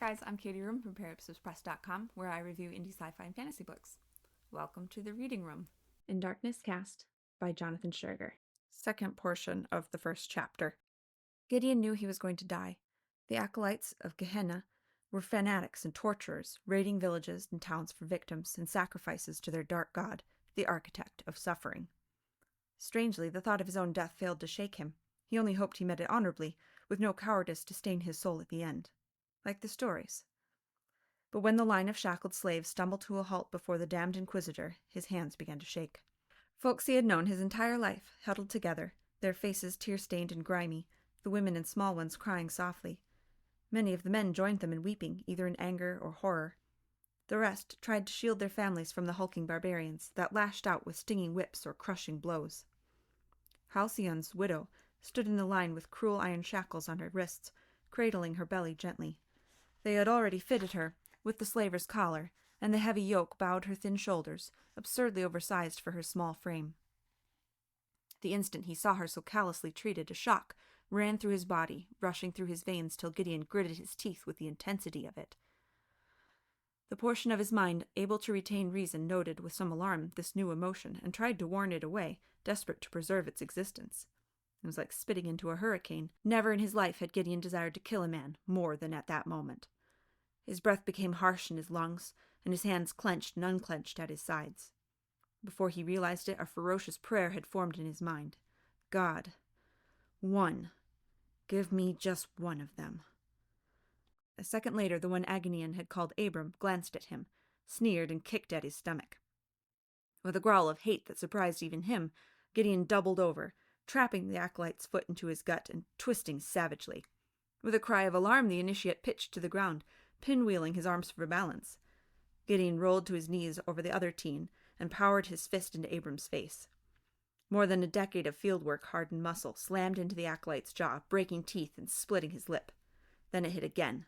guys, I'm Katie Roome from ParaPsisPress.com, where I review indie sci-fi and fantasy books. Welcome to the reading room. In Darkness Cast by Jonathan Shuerger. Second portion of the first chapter. Gideon knew he was going to die. The acolytes of Gehenna were fanatics and torturers, raiding villages and towns for victims and sacrifices to their dark god, the architect of suffering. Strangely, the thought of his own death failed to shake him. He only hoped he met it honorably, with no cowardice to stain his soul at the end. Like the stories. But when the line of shackled slaves stumbled to a halt before the damned inquisitor, his hands began to shake. Folks he had known his entire life, huddled together, their faces tear-stained and grimy, the women and small ones crying softly. Many of the men joined them in weeping, either in anger or horror. The rest tried to shield their families from the hulking barbarians that lashed out with stinging whips or crushing blows. Halcyon's widow stood in the line with cruel iron shackles on her wrists, cradling her belly gently. They had already fitted her, with the slaver's collar, and the heavy yoke bowed her thin shoulders, absurdly oversized for her small frame. The instant he saw her so callously treated, a shock ran through his body, rushing through his veins till Gideon gritted his teeth with the intensity of it. The portion of his mind able to retain reason noted with some alarm this new emotion, and tried to warn it away, desperate to preserve its existence. It was like spitting into a hurricane. Never in his life had Gideon desired to kill a man more than at that moment. His breath became harsh in his lungs, and his hands clenched and unclenched at his sides. Before he realized it, a ferocious prayer had formed in his mind. God, one. Give me just one of them. A second later, the one Agonian had called Abram glanced at him, sneered, and kicked at his stomach. With a growl of hate that surprised even him, Gideon doubled over, trapping the acolyte's foot into his gut and twisting savagely. With a cry of alarm, the initiate pitched to the ground, pinwheeling his arms for balance. Gideon rolled to his knees over the other teen and powered his fist into Abram's face. More than a decade of fieldwork hardened muscle slammed into the acolyte's jaw, breaking teeth and splitting his lip. Then it hit again.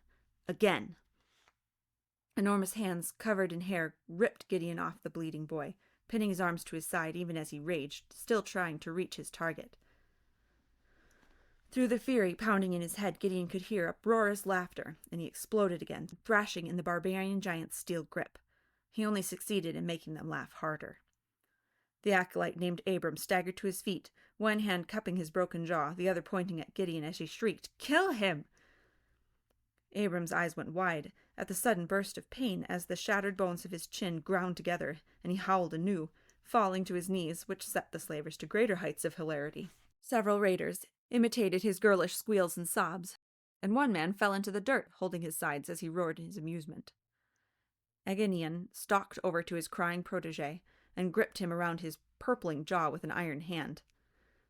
Again. Enormous hands, covered in hair, ripped Gideon off the bleeding boy, pinning his arms to his side even as he raged, still trying to reach his target. Through the fury pounding in his head, Gideon could hear uproarious laughter, and he exploded again, thrashing in the barbarian giant's steel grip. He only succeeded in making them laugh harder. The acolyte named Abram staggered to his feet, one hand cupping his broken jaw, the other pointing at Gideon as he shrieked, "Kill him!" Abram's eyes went wide at the sudden burst of pain as the shattered bones of his chin ground together, and he howled anew, falling to his knees, which set the slavers to greater heights of hilarity. Several raiders imitated his girlish squeals and sobs, and one man fell into the dirt, holding his sides as he roared in his amusement. Agonian stalked over to his crying protege and gripped him around his purpling jaw with an iron hand.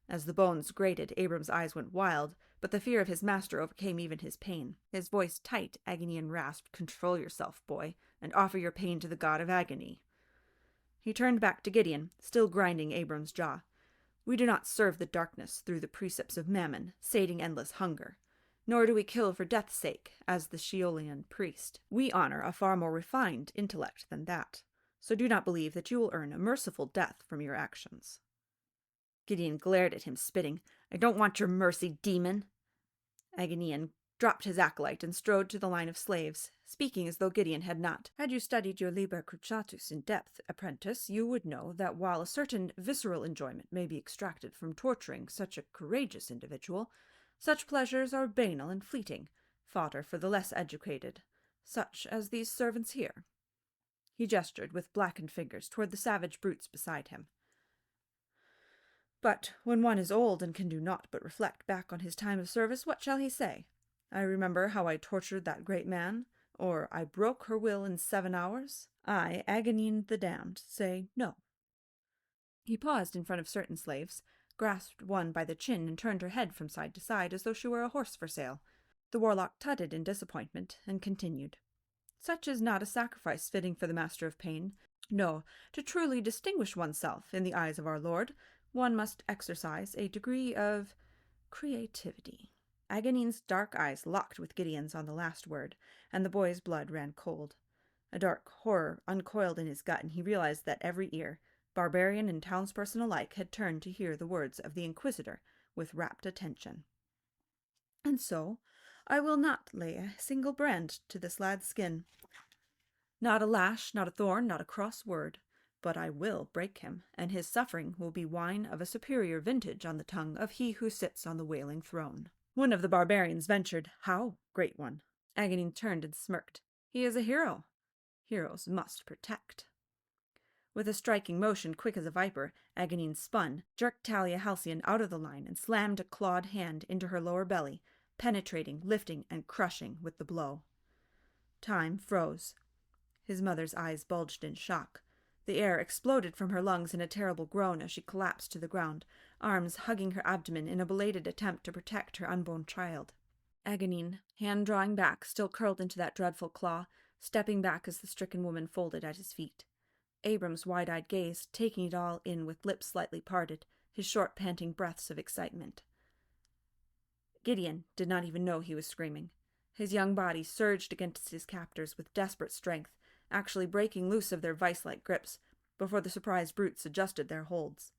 As the bones grated, Abram's eyes went wild, but the fear of his master overcame even his pain. His voice tight, Agonian rasped, "Control yourself, boy, and offer your pain to the god of agony." He turned back to Gideon, still grinding Abram's jaw. "We do not serve the darkness through the precepts of mammon, sating endless hunger. Nor do we kill for death's sake, as the Sheolian priest. We honor a far more refined intellect than that. So do not believe that you will earn a merciful death from your actions." Gideon glared at him, spitting, "I don't want your mercy, demon." Agonian dropped his acolyte and strode to the line of slaves, speaking as though Gideon had not. "Had you studied your Liber Cruciatus in depth, apprentice, you would know that while a certain visceral enjoyment may be extracted from torturing such a courageous individual, such pleasures are banal and fleeting, fodder for the less educated, such as these servants here." He gestured with blackened fingers toward the savage brutes beside him. "But when one is old and can do naught but reflect back on his time of service, what shall he say? I remember how I tortured that great man, or I broke her will in 7 hours. I, Agonian the damned, say no." He paused in front of certain slaves, grasped one by the chin, and turned her head from side to side as though she were a horse for sale. The warlock tutted in disappointment, and continued. "Such is not a sacrifice fitting for the master of pain. No, to truly distinguish oneself in the eyes of our Lord, one must exercise a degree of creativity." Agonian's dark eyes locked with Gideon's on the last word, and the boy's blood ran cold. A dark horror uncoiled in his gut, and he realized that every ear, barbarian and townsperson alike, had turned to hear the words of the Inquisitor with rapt attention. "And so, I will not lay a single brand to this lad's skin. Not a lash, not a thorn, not a cross word. But I will break him, and his suffering will be wine of a superior vintage on the tongue of he who sits on the wailing throne. One of the barbarians ventured, How, great one? Aghanim turned and smirked. He is a hero. Heroes must protect. With a striking motion quick as a viper, Aghanim spun, jerked Talia Halcyon out of the line, and slammed a clawed hand into her lower belly, penetrating, lifting, and crushing with the blow. Time froze. His mother's eyes bulged in shock. The air exploded from her lungs in a terrible groan as she collapsed to the ground, arms hugging her abdomen in a belated attempt to protect her unborn child. Aghanim, hand drawing back, still curled into that dreadful claw, stepping back as the stricken woman folded at his feet. Abram's wide-eyed gaze, taking it all in with lips slightly parted, his short panting breaths of excitement. Gideon did not even know he was screaming. His young body surged against his captors with desperate strength, actually breaking loose of their vice-like grips, before the surprised brutes adjusted their holds.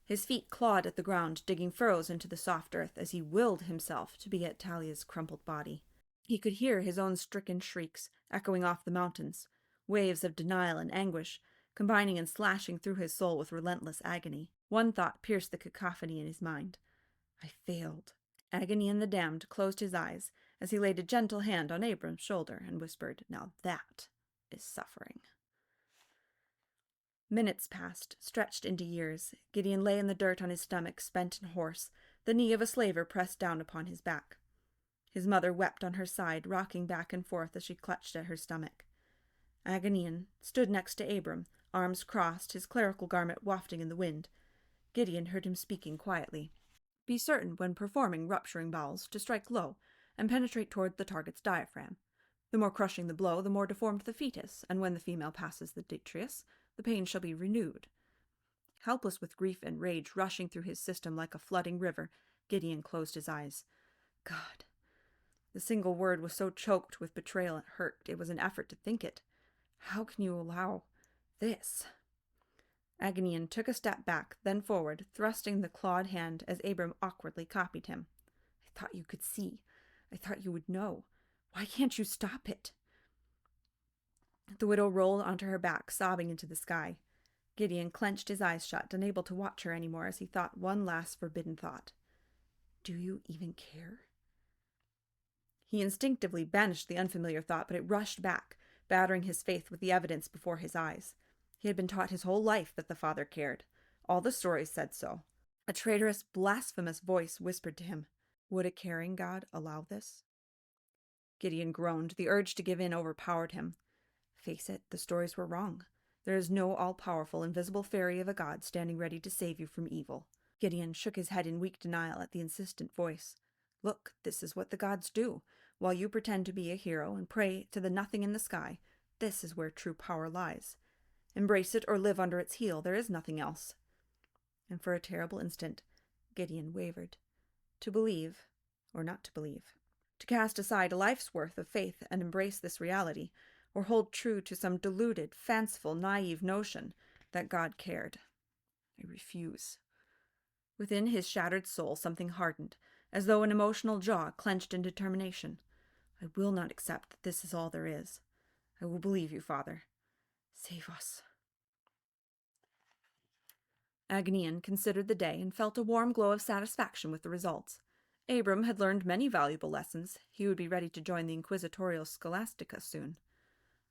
His feet clawed at the ground, digging furrows into the soft earth as he willed himself to be at Talia's crumpled body. He could hear his own stricken shrieks echoing off the mountains, waves of denial and anguish, combining and slashing through his soul with relentless agony. One thought pierced the cacophony in his mind. I failed. Aghanim the damned closed his eyes as he laid a gentle hand on Abram's shoulder and whispered, Now that is suffering. Minutes passed, stretched into years. Gideon lay in the dirt on his stomach, spent and hoarse, the knee of a slaver pressed down upon his back. His mother wept on her side, rocking back and forth as she clutched at her stomach. Aghanim stood next to Abram, arms crossed, his clerical garment wafting in the wind. Gideon heard him speaking quietly. Be certain, when performing rupturing bowels, to strike low and penetrate toward the target's diaphragm. The more crushing the blow, the more deformed the fetus, and when the female passes the detritus, the pain shall be renewed. Helpless with grief and rage rushing through his system like a flooding river, Gideon closed his eyes. God. The single word was so choked with betrayal it hurt. It was an effort to think it. How can you allow this? Aghanim took a step back, then forward, thrusting the clawed hand as Abram awkwardly copied him. I thought you could see. I thought you would know. Why can't you stop it? The widow rolled onto her back, sobbing into the sky. Gideon clenched his eyes shut, unable to watch her anymore as he thought one last forbidden thought. Do you even care? He instinctively banished the unfamiliar thought, but it rushed back, battering his faith with the evidence before his eyes. He had been taught his whole life that the Father cared. All the stories said so. A traitorous, blasphemous voice whispered to him, Would a caring God allow this? Gideon groaned. The urge to give in overpowered him. Face it, the stories were wrong. There is no all-powerful, invisible fairy of a god standing ready to save you from evil. Gideon shook his head in weak denial at the insistent voice. Look, this is what the gods do. While you pretend to be a hero and pray to the nothing in the sky, this is where true power lies. Embrace it or live under its heel. There is nothing else. And for a terrible instant, Gideon wavered. To believe, or not to believe. To cast aside a life's worth of faith and embrace this reality, or hold true to some deluded, fanciful, naive notion that God cared. I refuse. Within his shattered soul something hardened, as though an emotional jaw clenched in determination. I will not accept that this is all there is. I will believe you, Father. Save us. Aghanim considered the day and felt a warm glow of satisfaction with the results. Abram had learned many valuable lessons. He would be ready to join the Inquisitorial Scholastica soon.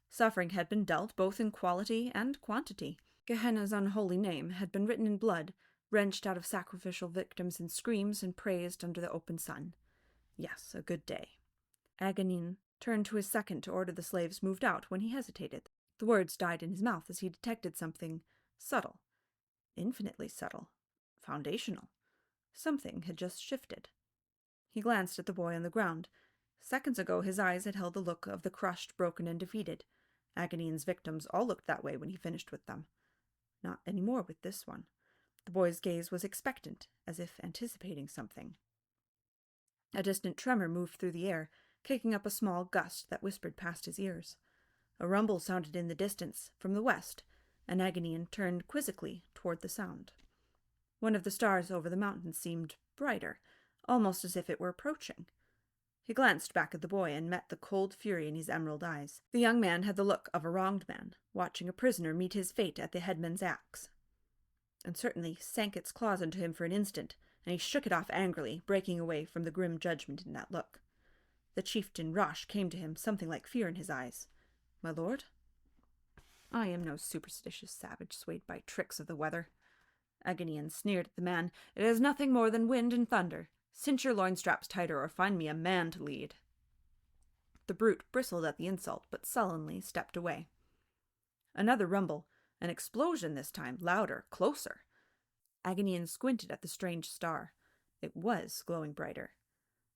Suffering had been dealt both in quality and quantity. Gehenna's unholy name had been written in blood, wrenched out of sacrificial victims in screams and praised under the open sun. Yes, a good day. Aghanim turned to his second to order the slaves moved out when he hesitated. The words died in his mouth as he detected something subtle, infinitely subtle, foundational. Something had just shifted. He glanced at the boy on the ground. Seconds ago his eyes had held the look of the crushed, broken, and defeated. Aghanim's victims all looked that way when he finished with them. Not any more with this one. The boy's gaze was expectant, as if anticipating something. A distant tremor moved through the air, kicking up a small gust that whispered past his ears. A rumble sounded in the distance, from the west, and Aghanim turned quizzically toward the sound. One of the stars over the mountain seemed brighter, almost as if it were approaching. He glanced back at the boy and met the cold fury in his emerald eyes. The young man had the look of a wronged man, watching a prisoner meet his fate at the headman's axe. And certainly sank its claws into him for an instant, and he shook it off angrily, breaking away from the grim judgment in that look. The chieftain Rosh came to him, something like fear in his eyes. "My lord?" "I am no superstitious savage swayed by tricks of the weather." Agonian sneered at the man. "It is nothing more than wind and thunder. Cinch your loinstraps tighter or find me a man to lead." The brute bristled at the insult, but sullenly stepped away. Another rumble, an explosion this time, louder, closer. Agonian squinted at the strange star. It was glowing brighter.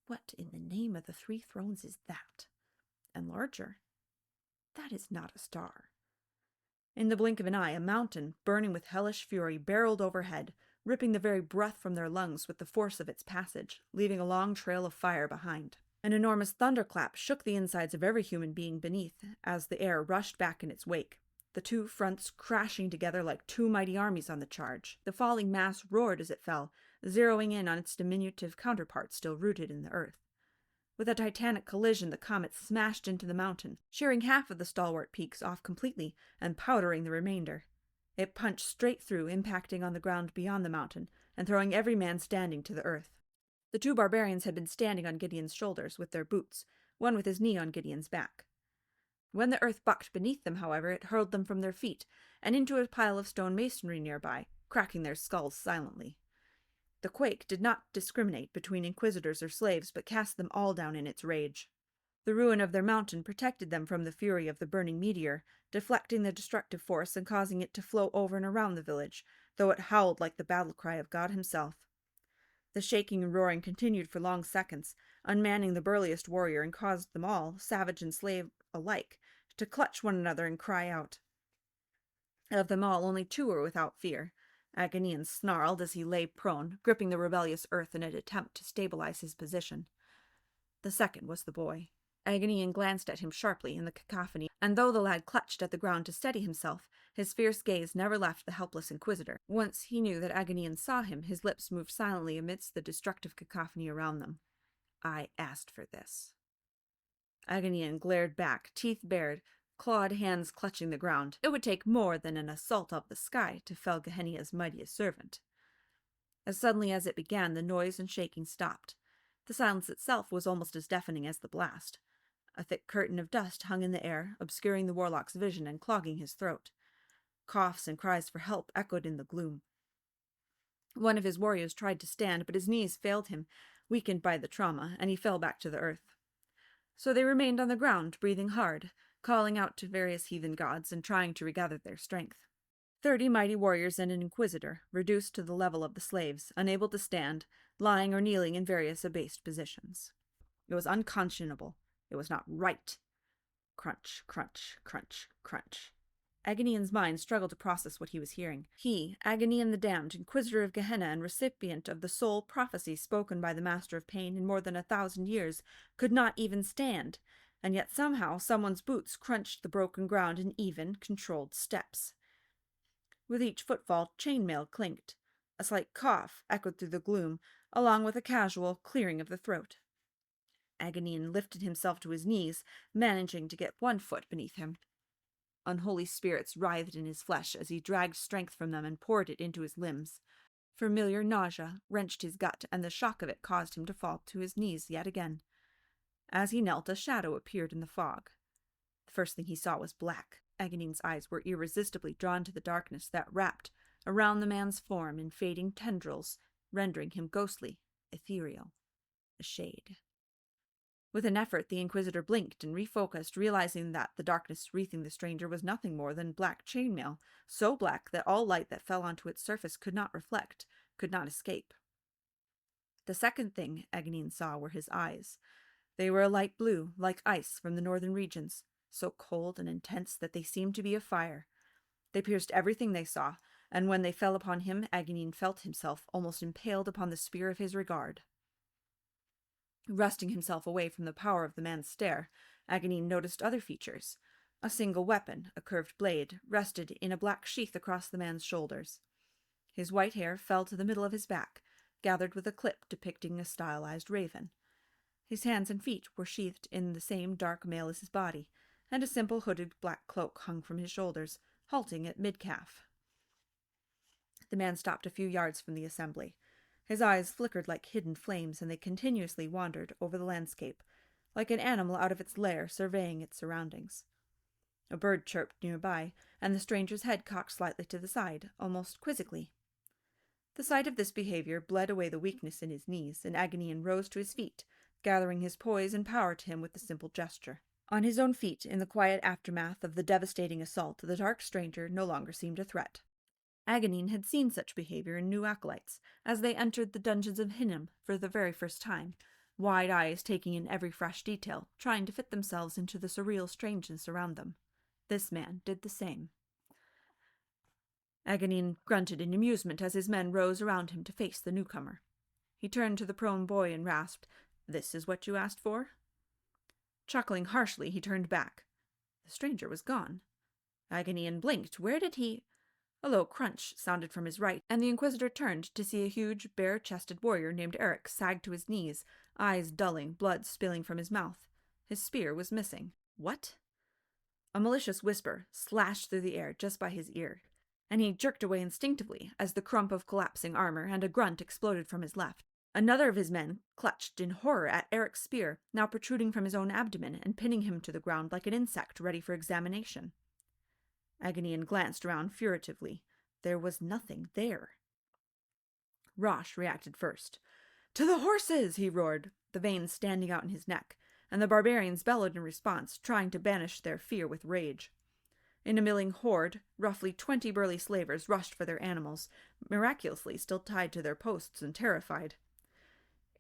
What in the name of the three thrones is that? And larger. That is not a star. In the blink of an eye, a mountain, burning with hellish fury, barreled overhead, ripping the very breath from their lungs with the force of its passage, leaving a long trail of fire behind. An enormous thunderclap shook the insides of every human being beneath as the air rushed back in its wake, the two fronts crashing together like two mighty armies on the charge. The falling mass roared as it fell, zeroing in on its diminutive counterpart still rooted in the earth. With a titanic collision, the comet smashed into the mountain, shearing half of the stalwart peaks off completely and powdering the remainder. It punched straight through, impacting on the ground beyond the mountain, and throwing every man standing to the earth. The two barbarians had been standing on Gideon's shoulders with their boots, one with his knee on Gideon's back. When the earth bucked beneath them, however, it hurled them from their feet and into a pile of stone masonry nearby, cracking their skulls silently. The quake did not discriminate between inquisitors or slaves, but cast them all down in its rage. The ruin of their mountain protected them from the fury of the burning meteor, deflecting the destructive force and causing it to flow over and around the village, though it howled like the battle cry of God himself. The shaking and roaring continued for long seconds, unmanning the burliest warrior, and caused them all, savage and slave alike, to clutch one another and cry out. Of them all, only two were without fear. Agonian snarled as he lay prone, gripping the rebellious earth in an attempt to stabilize his position. The second was the boy. Agonian glanced at him sharply in the cacophony, and though the lad clutched at the ground to steady himself, his fierce gaze never left the helpless inquisitor. Once he knew that Agonian saw him, his lips moved silently amidst the destructive cacophony around them. "I asked for this." Agonian glared back, teeth bared, clawed hands clutching the ground. It would take more than an assault of the sky to fell Gehenna's mightiest servant. As suddenly as it began, the noise and shaking stopped. The silence itself was almost as deafening as the blast. A thick curtain of dust hung in the air, obscuring the warlock's vision and clogging his throat. Coughs and cries for help echoed in the gloom. One of his warriors tried to stand, but his knees failed him, weakened by the trauma, and he fell back to the earth. So they remained on the ground, breathing hard, calling out to various heathen gods and trying to regather their strength. 30 mighty warriors and an inquisitor, reduced to the level of the slaves, unable to stand, lying or kneeling in various abased positions. It was unconscionable. It was not right. Crunch, crunch, crunch, crunch. Agonian's mind struggled to process what he was hearing. He, Agonian the Damned, Inquisitor of Gehenna and recipient of the sole prophecy spoken by the Master of Pain in more than 1,000 years, could not even stand, and yet somehow someone's boots crunched the broken ground in even, controlled steps. With each footfall, chainmail clinked. A slight cough echoed through the gloom, along with a casual clearing of the throat. Agonian lifted himself to his knees, managing to get one foot beneath him. Unholy spirits writhed in his flesh as he dragged strength from them and poured it into his limbs. Familiar nausea wrenched his gut, and the shock of it caused him to fall to his knees yet again. As he knelt, a shadow appeared in the fog. The first thing he saw was black. Agonian's eyes were irresistibly drawn to the darkness that wrapped around the man's form in fading tendrils, rendering him ghostly, ethereal, a shade. With an effort, the Inquisitor blinked and refocused, realizing that the darkness wreathing the stranger was nothing more than black chainmail, so black that all light that fell onto its surface could not reflect, could not escape. The second thing Agonian saw were his eyes. They were a light blue, like ice from the northern regions, so cold and intense that they seemed to be afire. They pierced everything they saw, and when they fell upon him, Agonian felt himself almost impaled upon the spear of his regard. Wresting himself away from the power of the man's stare, Agonian noticed other features. A single weapon, a curved blade, rested in a black sheath across the man's shoulders. His white hair fell to the middle of his back, gathered with a clip depicting a stylized raven. His hands and feet were sheathed in the same dark mail as his body, and a simple hooded black cloak hung from his shoulders, halting at mid-calf. The man stopped a few yards from the assembly. His eyes flickered like hidden flames, and they continuously wandered over the landscape, like an animal out of its lair surveying its surroundings. A bird chirped nearby, and the stranger's head cocked slightly to the side, almost quizzically. The sight of this behavior bled away the weakness in his knees, and Agonian rose to his feet, gathering his poise and power to him with a simple gesture. On his own feet, in the quiet aftermath of the devastating assault, the dark stranger no longer seemed a threat. Agonine had seen such behavior in new acolytes, as they entered the dungeons of Hinnom for the very first time, wide eyes taking in every fresh detail, trying to fit themselves into the surreal strangeness around them. This man did the same. Agonine grunted in amusement as his men rose around him to face the newcomer. He turned to the prone boy and rasped, "This is what you asked for?" Chuckling harshly, he turned back. The stranger was gone. Agonine blinked. Where did he... A low crunch sounded from his right, and the Inquisitor turned to see a huge, bare-chested warrior named Eric sag to his knees, eyes dulling, blood spilling from his mouth. His spear was missing. What? A malicious whisper slashed through the air just by his ear, and he jerked away instinctively as the crump of collapsing armor and a grunt exploded from his left. Another of his men clutched in horror at Eric's spear, now protruding from his own abdomen and pinning him to the ground like an insect ready for examination. Agonian glanced around furtively. There was nothing there. Rosh reacted first. "To the horses!" he roared, the veins standing out in his neck, and the barbarians bellowed in response, trying to banish their fear with rage. In a milling horde, roughly 20 burly slavers rushed for their animals, miraculously still tied to their posts and terrified.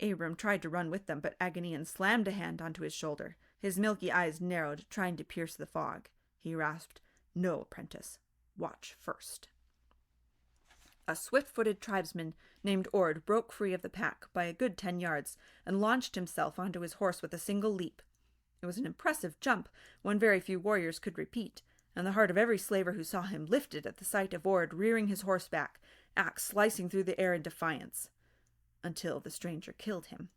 Abram tried to run with them, but Agonian slammed a hand onto his shoulder. His milky eyes narrowed, trying to pierce the fog. He rasped, "No, apprentice. Watch first." A swift-footed tribesman named Ord broke free of the pack by a good 10 yards and launched himself onto his horse with a single leap. It was an impressive jump, one very few warriors could repeat, and the heart of every slaver who saw him lifted at the sight of Ord rearing his horse back, axe slicing through the air in defiance. Until the stranger killed him.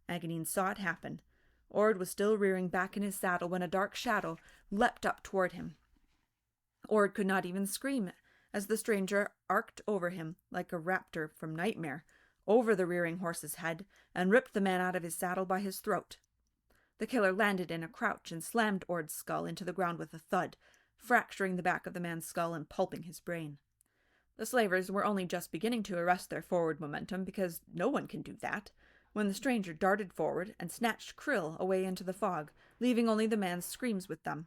Agonine saw it happen. Ord was still rearing back in his saddle when a dark shadow leapt up toward him. Ord could not even scream as the stranger arced over him like a raptor from Nightmare, over the rearing horse's head, and ripped the man out of his saddle by his throat. The killer landed in a crouch and slammed Ord's skull into the ground with a thud, fracturing the back of the man's skull and pulping his brain. The slavers were only just beginning to arrest their forward momentum, because no one can do that, when the stranger darted forward and snatched Krill away into the fog, leaving only the man's screams with them.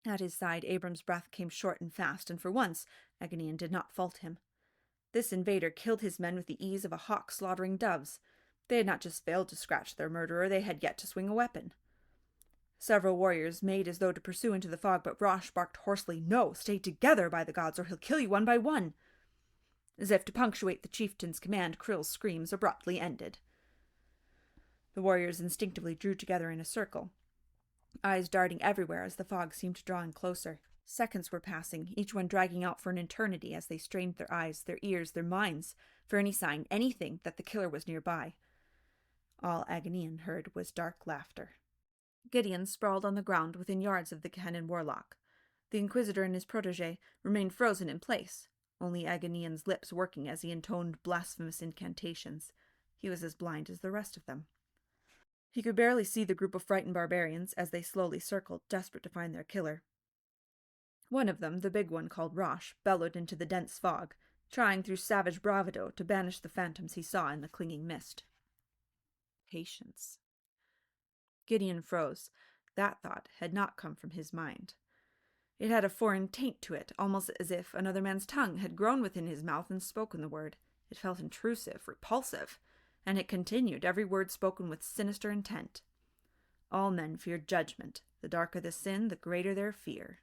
At his side, Abram's breath came short and fast, and for once, Agonian did not fault him. This invader killed his men with the ease of a hawk slaughtering doves. They had not just failed to scratch their murderer, they had yet to swing a weapon. Several warriors made as though to pursue into the fog, but Rosh barked hoarsely, "No, stay together, by the gods, or he'll kill you one by one." As if to punctuate the chieftain's command, Krill's screams abruptly ended. The warriors instinctively drew together in a circle, eyes darting everywhere as the fog seemed drawing closer. Seconds were passing, each one dragging out for an eternity as they strained their eyes, their ears, their minds, for any sign, anything, that the killer was nearby. All Agonian heard was dark laughter. Gideon sprawled on the ground within yards of the Gehennan warlock. The Inquisitor and his protege remained frozen in place, only Agonian's lips working as he intoned blasphemous incantations. He was as blind as the rest of them. He could barely see the group of frightened barbarians as they slowly circled, desperate to find their killer. One of them, the big one called Rosh, bellowed into the dense fog, trying through savage bravado to banish the phantoms he saw in the clinging mist. Patience. Gideon froze. That thought had not come from his mind. It had a foreign taint to it, almost as if another man's tongue had grown within his mouth and spoken the word. It felt intrusive, repulsive, and it continued, every word spoken with sinister intent. All men feared judgment. The darker the sin, the greater their fear.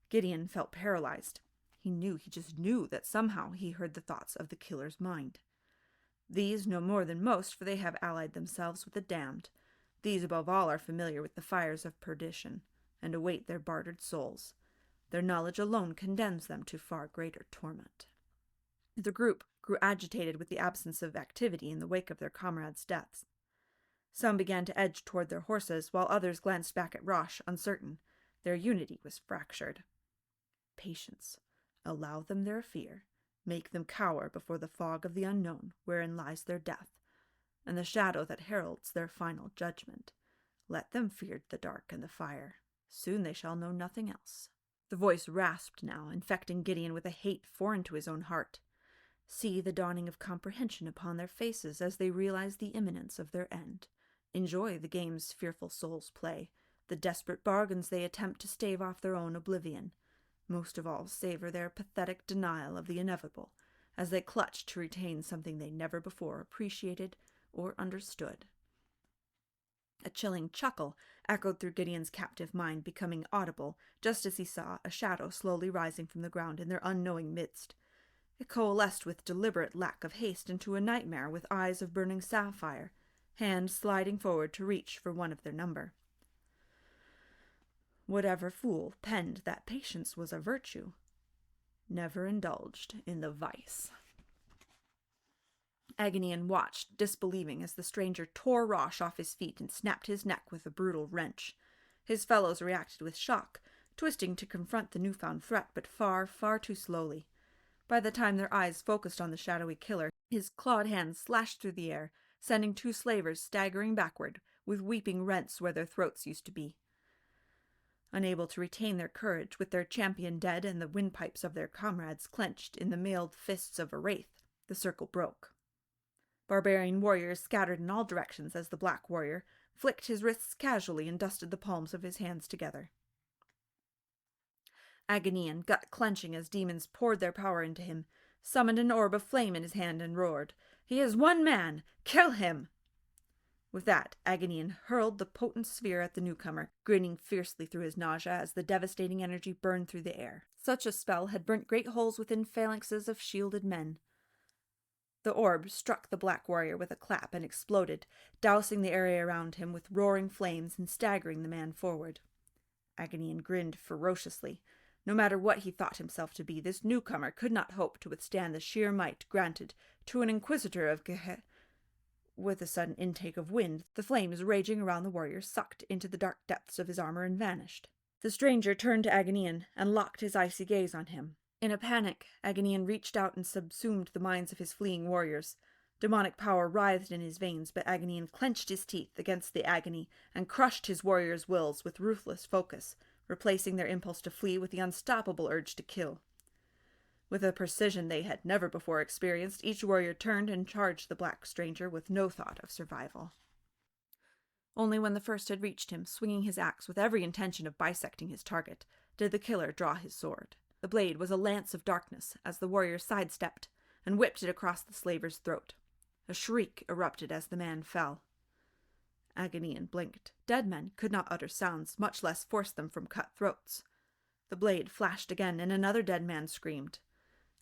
Gideon felt paralyzed. He just knew that somehow he heard the thoughts of the killer's mind. These know more than most, for they have allied themselves with the damned. These above all are familiar with the fires of perdition, and await their bartered souls. Their knowledge alone condemns them to far greater torment. The group grew agitated with the absence of activity in the wake of their comrades' deaths. Some began to edge toward their horses, while others glanced back at Rosh, uncertain. Their unity was fractured. Patience. Allow them their fear. Make them cower before the fog of the unknown, wherein lies their death, and the shadow that heralds their final judgment. Let them fear the dark and the fire. Soon they shall know nothing else. The voice rasped now, infecting Gideon with a hate foreign to his own heart. See the dawning of comprehension upon their faces as they realize the imminence of their end. Enjoy the games fearful souls play, the desperate bargains they attempt to stave off their own oblivion. Most of all, savor their pathetic denial of the inevitable, as they clutch to retain something they never before appreciated or understood. A chilling chuckle echoed through Gideon's captive mind, becoming audible just as he saw a shadow slowly rising from the ground in their unknowing midst. It coalesced with deliberate lack of haste into a nightmare with eyes of burning sapphire, hand sliding forward to reach for one of their number. Whatever fool penned that patience was a virtue, never indulged in the vice. Agonian watched, disbelieving, as the stranger tore Rosh off his feet and snapped his neck with a brutal wrench. His fellows reacted with shock, twisting to confront the newfound threat, but far, far too slowly. By the time their eyes focused on the shadowy killer, his clawed hands slashed through the air, sending two slavers staggering backward, with weeping rents where their throats used to be. Unable to retain their courage, with their champion dead and the windpipes of their comrades clenched in the mailed fists of a wraith, the circle broke. Barbarian warriors scattered in all directions as the black warrior flicked his wrists casually and dusted the palms of his hands together. Agonian, gut clenching as demons poured their power into him, summoned an orb of flame in his hand and roared, "He is one man! Kill him!" With that, Agonian hurled the potent sphere at the newcomer, grinning fiercely through his nausea as the devastating energy burned through the air. Such a spell had burnt great holes within phalanxes of shielded men. The orb struck the black warrior with a clap and exploded, dousing the area around him with roaring flames and staggering the man forward. Agonian grinned ferociously. No matter what he thought himself to be, this newcomer could not hope to withstand the sheer might granted to an inquisitor of Gehenna. With a sudden intake of wind, the flames raging around the warrior sucked into the dark depths of his armor and vanished. The stranger turned to Agonian and locked his icy gaze on him. In a panic, Agonian reached out and subsumed the minds of his fleeing warriors. Demonic power writhed in his veins, but Agonian clenched his teeth against the agony and crushed his warriors' wills with ruthless focus, replacing their impulse to flee with the unstoppable urge to kill. With a precision they had never before experienced, each warrior turned and charged the black stranger with no thought of survival. Only when the first had reached him, swinging his axe with every intention of bisecting his target, did the killer draw his sword. The blade was a lance of darkness as the warrior sidestepped and whipped it across the slaver's throat. A shriek erupted as the man fell. Agonian blinked. Dead men could not utter sounds, much less force them from cut throats. The blade flashed again, and another dead man screamed.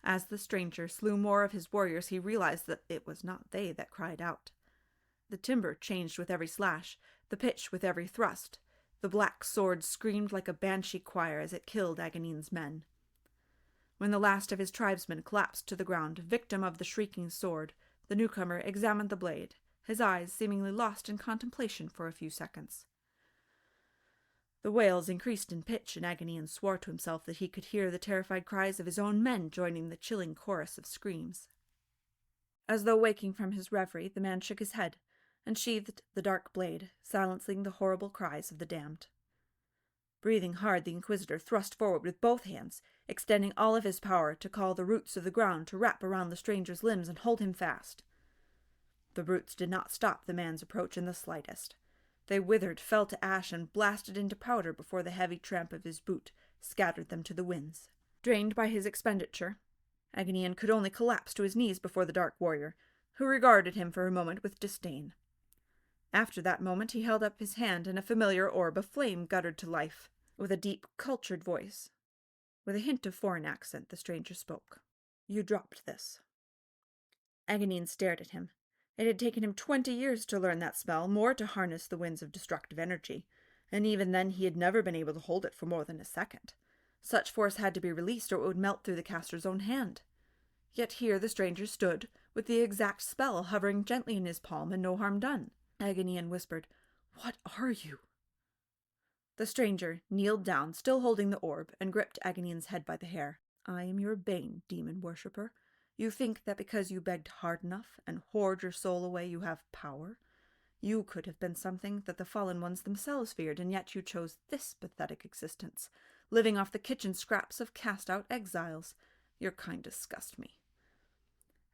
As the stranger slew more of his warriors, he realized that it was not they that cried out. The timber changed with every slash, the pitch with every thrust. The black sword screamed like a banshee choir as it killed Agonian's men. When the last of his tribesmen collapsed to the ground, victim of the shrieking sword, the newcomer examined the blade, his eyes seemingly lost in contemplation for a few seconds. The wails increased in pitch, and Agonian swore to himself that he could hear the terrified cries of his own men joining the chilling chorus of screams. As though waking from his reverie, the man shook his head and sheathed the dark blade, silencing the horrible cries of the damned. Breathing hard, the Inquisitor thrust forward with both hands, extending all of his power to call the roots of the ground to wrap around the stranger's limbs and hold him fast. The roots did not stop the man's approach in the slightest. They withered, fell to ash, and blasted into powder before the heavy tramp of his boot scattered them to the winds. Drained by his expenditure, Agonian could only collapse to his knees before the dark warrior, who regarded him for a moment with disdain. After that moment he held up his hand, and a familiar orb of flame guttered to life. With a deep, cultured voice, with a hint of foreign accent, the stranger spoke. "You dropped this." Agonian stared at him. It had taken him 20 years to learn that spell, more to harness the winds of destructive energy, and even then he had never been able to hold it for more than a second. Such force had to be released, or it would melt through the caster's own hand. Yet here the stranger stood, with the exact spell hovering gently in his palm, and no harm done. Agonian whispered, "What are you?" The stranger kneeled down, still holding the orb, and gripped Agonian's head by the hair. "I am your bane, demon worshipper. You think that because you begged hard enough and whored your soul away you have power? You could have been something that the fallen ones themselves feared, and yet you chose this pathetic existence, living off the kitchen scraps of cast-out exiles. Your kind disgust me."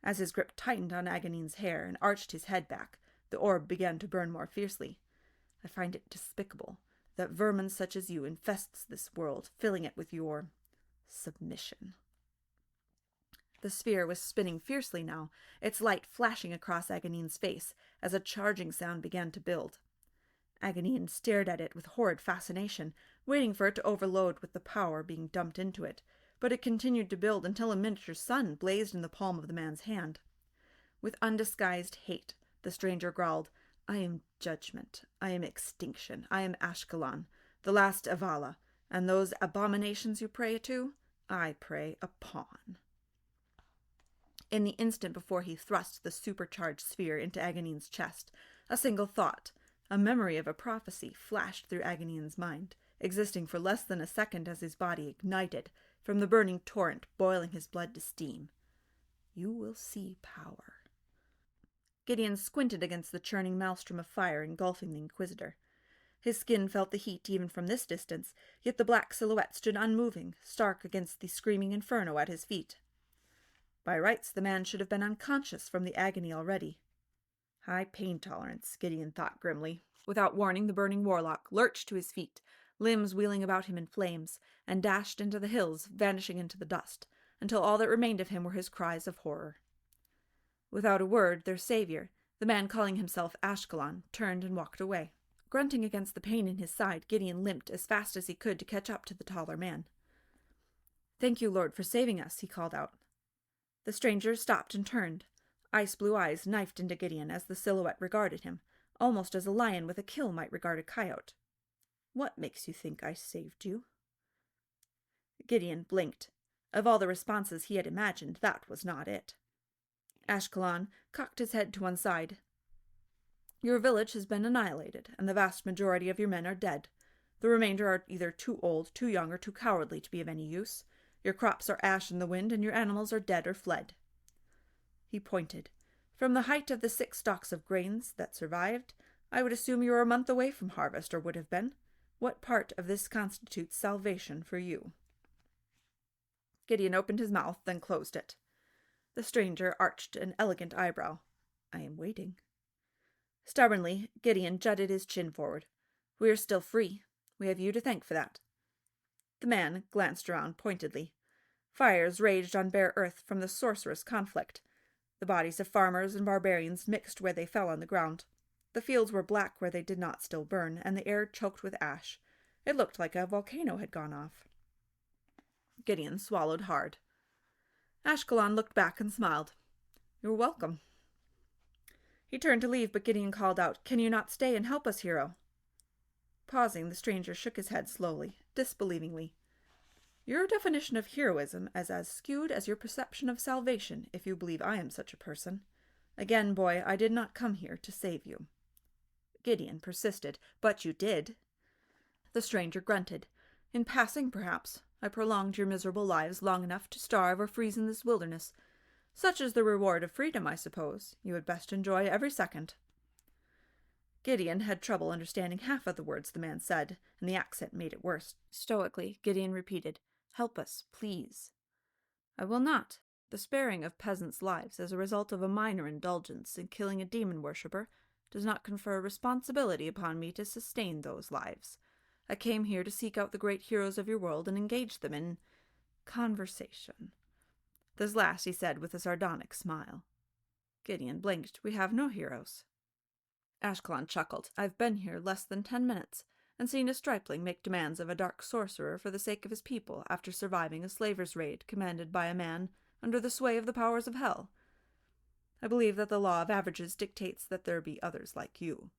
As his grip tightened on Agonian's hair and arched his head back, the orb began to burn more fiercely. "I find it despicable that vermin such as you infests this world, filling it with your submission." The sphere was spinning fiercely now, its light flashing across Agonian's face as a charging sound began to build. Agonian stared at it with horrid fascination, waiting for it to overload with the power being dumped into it, but it continued to build until a miniature sun blazed in the palm of the man's hand. With undisguised hate, the stranger growled, "I am judgment, I am extinction, I am Ashkelon, the last Avala, and those abominations you pray to, I prey upon." In the instant before he thrust the supercharged sphere into Agonian's chest, a single thought, a memory of a prophecy, flashed through Agonian's mind, existing for less than a second as his body ignited from the burning torrent, boiling his blood to steam. "You will see power." Gideon squinted against the churning maelstrom of fire engulfing the Inquisitor. His skin felt the heat even from this distance, yet the black silhouette stood unmoving, stark against the screaming inferno at his feet. By rights, the man should have been unconscious from the agony already. High pain tolerance, Gideon thought grimly. Without warning, the burning warlock lurched to his feet, limbs wheeling about him in flames, and dashed into the hills, vanishing into the dust, until all that remained of him were his cries of horror. Without a word, their savior, the man calling himself Ashkelon, turned and walked away. Grunting against the pain in his side, Gideon limped as fast as he could to catch up to the taller man. "Thank you, Lord, for saving us," he called out. The stranger stopped and turned. Ice-blue eyes knifed into Gideon as the silhouette regarded him, almost as a lion with a kill might regard a coyote. "What makes you think I saved you?" Gideon blinked. Of all the responses he had imagined, that was not it. Ashkelon cocked his head to one side. "Your village has been annihilated, and the vast majority of your men are dead. The remainder are either too old, too young, or too cowardly to be of any use. Your crops are ash in the wind, and your animals are dead or fled." He pointed. "From the height of the 6 stalks of grains that survived, I would assume you are a month away from harvest, or would have been. What part of this constitutes salvation for you?" Gideon opened his mouth, then closed it. The stranger arched an elegant eyebrow. "I am waiting." Stubbornly, Gideon jutted his chin forward. "We are still free. We have you to thank for that." The man glanced around pointedly. Fires raged on bare earth from the sorcerous conflict. The bodies of farmers and barbarians mixed where they fell on the ground. The fields were black where they did not still burn, and the air choked with ash. It looked like a volcano had gone off. Gideon swallowed hard. Ashkelon looked back and smiled. "You're welcome." He turned to leave, but Gideon called out, "Can you not stay and help us, hero?" Pausing, the stranger shook his head slowly, disbelievingly. "Your definition of heroism is as skewed as your perception of salvation, if you believe I am such a person. Again, boy, I did not come here to save you." Gideon persisted. "But you did." The stranger grunted. "In passing, perhaps, I prolonged your miserable lives long enough to starve or freeze in this wilderness. Such is the reward of freedom, I suppose. You had best enjoy every second." Gideon had trouble understanding half of the words the man said, and the accent made it worse. Stoically, Gideon repeated, "Help us, please." "I will not. The sparing of peasants' lives as a result of a minor indulgence in killing a demon worshipper does not confer responsibility upon me to sustain those lives. I came here to seek out the great heroes of your world and engage them in conversation." This last he said with a sardonic smile. Gideon blinked. "We have no heroes." Ashkelon chuckled. "I've been here less than 10 minutes, and seen a stripling make demands of a dark sorcerer for the sake of his people after surviving a slaver's raid commanded by a man under the sway of the powers of hell. I believe that the law of averages dictates that there be others like you."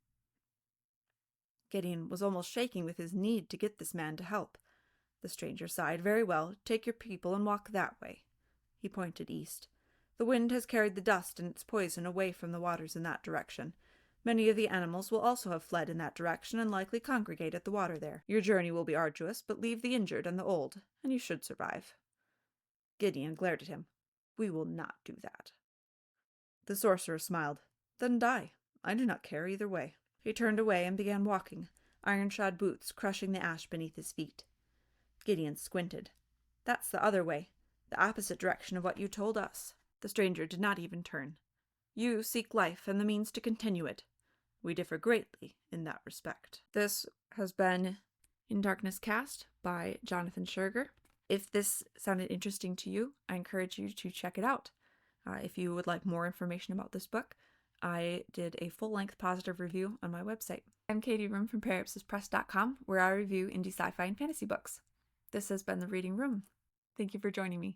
Gideon was almost shaking with his need to get this man to help. The stranger sighed. "Very well, take your people and walk that way." He pointed east. "The wind has carried the dust and its poison away from the waters in that direction. Many of the animals will also have fled in that direction and likely congregate at the water there. Your journey will be arduous, but leave the injured and the old, and you should survive." Gideon glared at him. "We will not do that." The sorcerer smiled. "Then die. I do not care either way." He turned away and began walking, iron-shod boots crushing the ash beneath his feet. Gideon squinted. "That's the other way, the opposite direction of what you told us." The stranger did not even turn. "You seek life and the means to continue it. We differ greatly in that respect." This has been In Darkness Cast by Jonathan Shuerger. If this sounded interesting to you, I encourage you to check it out. If you would like more information about this book, I did a full-length positive review on my website. I'm Katie Roome from periapsispress.com, where I review indie sci-fi and fantasy books. This has been The Reading Room. Thank you for joining me.